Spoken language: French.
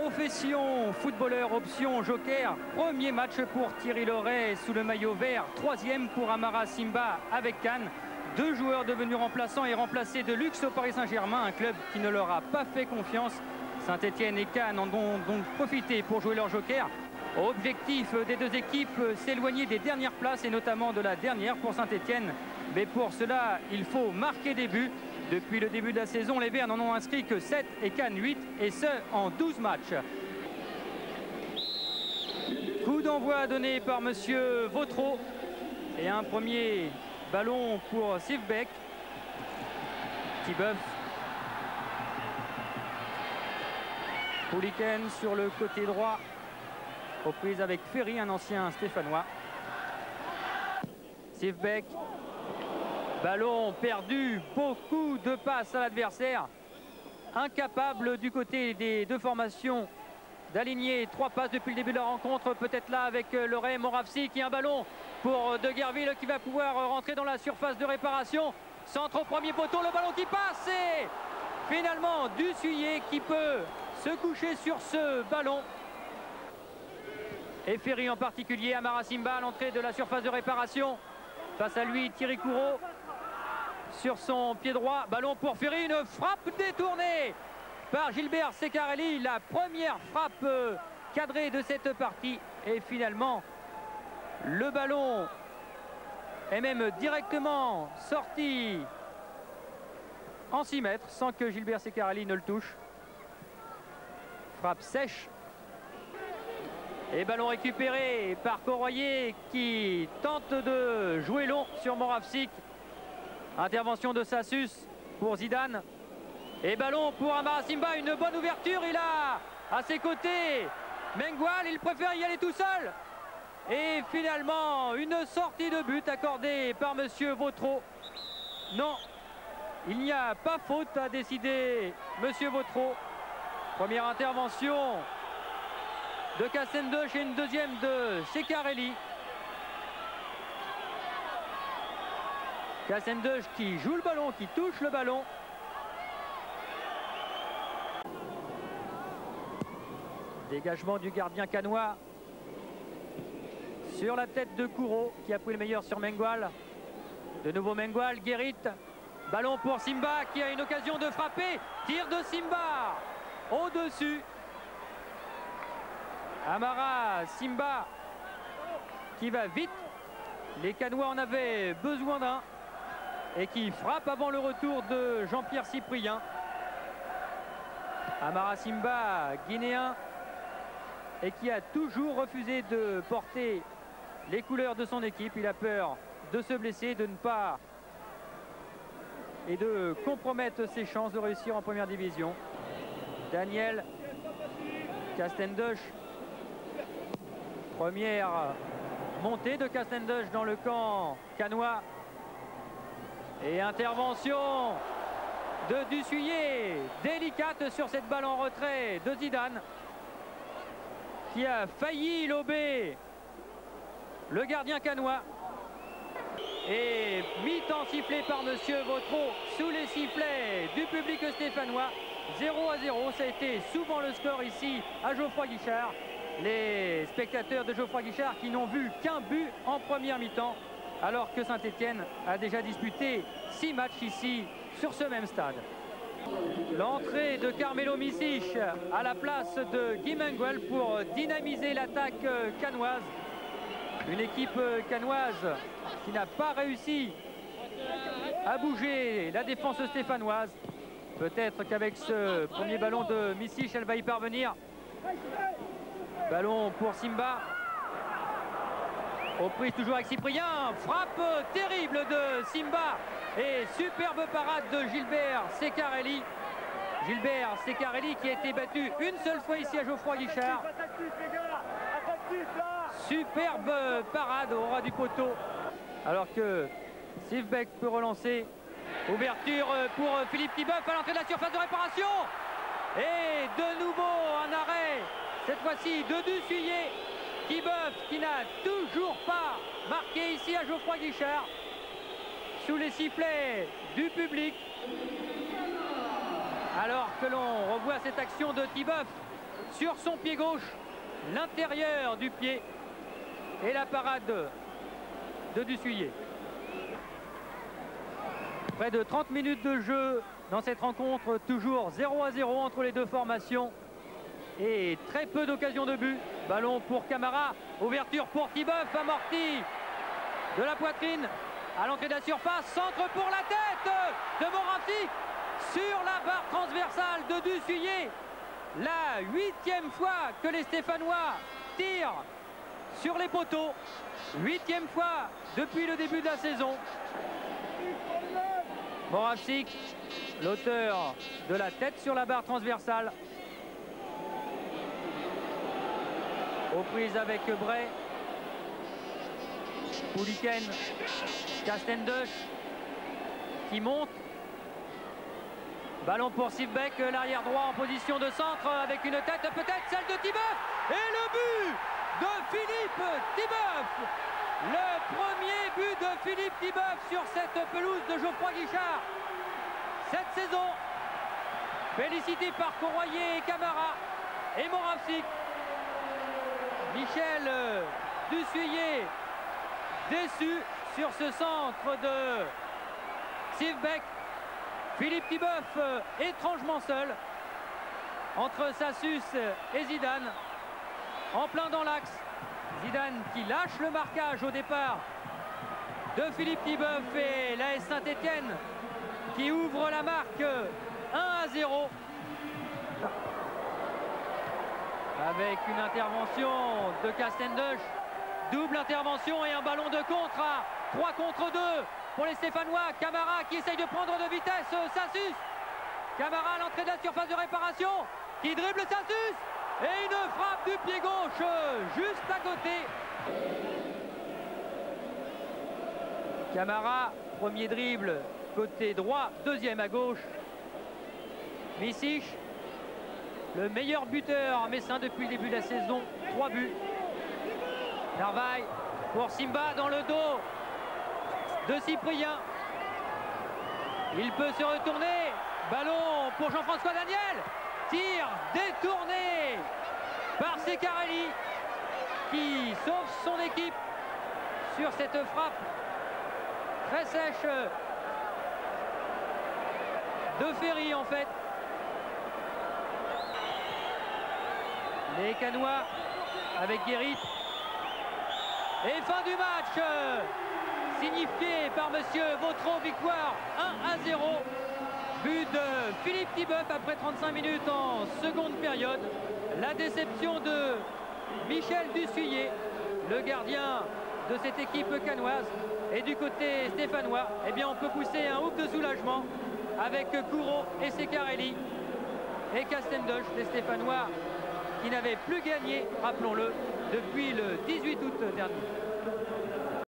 Profession, footballeur, option, joker. Premier match pour Thierry Loret sous le maillot vert. Troisième pour Amara Simba avec Cannes. Deux joueurs devenus remplaçants et remplacés de luxe au Paris Saint-Germain. Un club qui ne leur a pas fait confiance. Saint-Etienne et Cannes en ont donc profité pour jouer leur joker. Objectif des deux équipes, s'éloigner des dernières places et notamment de la dernière pour Saint-Etienne. Mais pour cela, il faut marquer des buts. Depuis le début de la saison, les Verts n'en ont inscrit que 7 et Cannes 8, et ce en 12 matchs. Coup d'envoi donné par monsieur Vautreau. Et un premier ballon pour Sivbek. Tibeuf. Pouliken sur le côté droit. Aux prises avec Ferry, un ancien stéphanois. Sivbek. Ballon perdu, beaucoup de passes à l'adversaire. Incapable du côté des deux formations d'aligner 3 passes depuis le début de la rencontre. Peut-être là avec Loret, Moravci qui a un ballon pour De Guerville qui va pouvoir rentrer dans la surface de réparation. Centre au premier poteau, le ballon qui passe et finalement Dussuyer qui peut se coucher sur ce ballon. Et Ferry en particulier, Amara Simba à l'entrée de la surface de réparation. Face à lui, Thierry Couraud. Sur son pied droit, ballon pour Ferry, une frappe détournée par Gilbert Secarelli, la première frappe cadrée de cette partie. Et finalement, le ballon est même directement sorti en 6 mètres sans que Gilbert Secarelli ne le touche. Frappe sèche. Et ballon récupéré par Corroyer qui tente de jouer long sur Moravcic. Intervention de Sassus pour Zidane. Et ballon pour Amara Simba, une bonne ouverture. Il a à ses côtés Mengual, il préfère y aller tout seul. Et finalement, une sortie de but accordée par monsieur Vautreau. Non, il n'y a pas faute, à décider monsieur Vautreau. Première intervention de Cassendoche et une deuxième de Secarelli. Cassendoche qui joue le ballon, qui touche le ballon. Dégagement du gardien cannois sur la tête de Couraud qui a pris le meilleur sur Mengual. De nouveau Mengual, Guérit. Ballon pour Simba qui a une occasion de frapper. Tir de Simba au-dessus. Amara Simba qui va vite. Les Cannois en avaient besoin d'un. Et qui frappe avant le retour de Jean-Pierre Cyprien. Amara Simba, guinéen, et qui a toujours refusé de porter les couleurs de son équipe. Il a peur de se blesser, de ne pas et de compromettre ses chances de réussir en première division. Daniel Castendoche. Première montée de Castendoche dans le camp cannois. Et intervention de Dussuyer, délicate sur cette balle en retrait de Zidane, qui a failli lober le gardien cannois. Et mi-temps sifflé par monsieur Vautreau sous les sifflets du public stéphanois. 0-0, ça a été souvent le score ici à Geoffroy Guichard. Les spectateurs de Geoffroy Guichard qui n'ont vu qu'un but en première mi-temps, alors que Saint-Etienne a déjà disputé 6 matchs ici sur ce même stade. L'entrée de Carmelo Misic à la place de Guy Mengual pour dynamiser l'attaque cannoise. Une équipe cannoise qui n'a pas réussi à bouger la défense stéphanoise. Peut-être qu'avec ce premier ballon de Misic, elle va y parvenir. Ballon pour Simba. Aux prises toujours avec Cyprien. Frappe terrible de Simba. Et superbe parade de Gilbert Secarelli. Gilbert Secarelli qui a été battu une seule fois ici à Geoffroy Guichard. Superbe parade au ras du poteau. Alors que Sivbek peut relancer. Ouverture pour Philippe Tibeuf à l'entrée de la surface de réparation. Et de nouveau un arrêt. Cette fois-ci de Dussuyer. Tibeuf qui n'a toujours pas marqué ici à Geoffroy Guichard. Sous les sifflets du public. Alors que l'on revoit cette action de Tibeuf sur son pied gauche, l'intérieur du pied, et la parade de Dussuyer. Près de 30 minutes de jeu dans cette rencontre, toujours 0-0 entre les deux formations et très peu d'occasions de but. Ballon pour Camara, ouverture pour Tiboeuf, amorti de la poitrine à l'entrée de la surface, centre pour la tête de Moravcik sur la barre transversale de Dussuyer. La 8e fois que les Stéphanois tirent sur les poteaux, 8e fois depuis le début de la saison. Moravcik, l'auteur de la tête sur la barre transversale. Aux prises avec Bray. Pouliken, Castendush qui monte. Ballon pour Sivbek, l'arrière droit en position de centre avec une tête, peut-être celle de Tiboeuf. Et le but de Philippe Tiboeuf. Le premier but de Philippe Tiboeuf sur cette pelouse de Geoffroy Guichard cette saison. Félicité par Courroyer et Camara et Moravcik. Michel Dussuyer déçu sur ce centre de Sivbek. Philippe Tiboeuf étrangement seul entre Sassus et Zidane, en plein dans l'axe. Zidane qui lâche le marquage au départ de Philippe Tiboeuf et l'AS Saint-Étienne qui ouvre la marque 1-0 avec une intervention de Castendush. Double intervention et un ballon de contre à 3 contre 2 pour les Stéphanois. Camara qui essaye de prendre de vitesse Sassus. Camara à l'entrée de la surface de réparation qui dribble Sassus et une frappe du pied gauche juste à côté. Camara, premier dribble côté droit, deuxième à gauche. Micic, le meilleur buteur messin depuis le début de la saison, 3 buts. Narvaez pour Simba dans le dos de Cyprien. Il peut se retourner. Ballon pour Jean-François Daniel. Tir détourné par Ceccarelli qui sauve son équipe sur cette frappe très sèche de Ferry en fait. Les Canois avec Guérit. Et fin du match signifié par monsieur Vautreau, victoire 1-0. But de Philippe Tiboeuf après 35 minutes en seconde période. La déception de Michel Dussuyer, le gardien de cette équipe canoise. Et du côté stéphanois, eh bien on peut pousser un ouf de soulagement avec Courreau et Ceccarelli et Castendush, les Stéphanois qui n'avaient plus gagné, rappelons-le, depuis le 18 août dernier.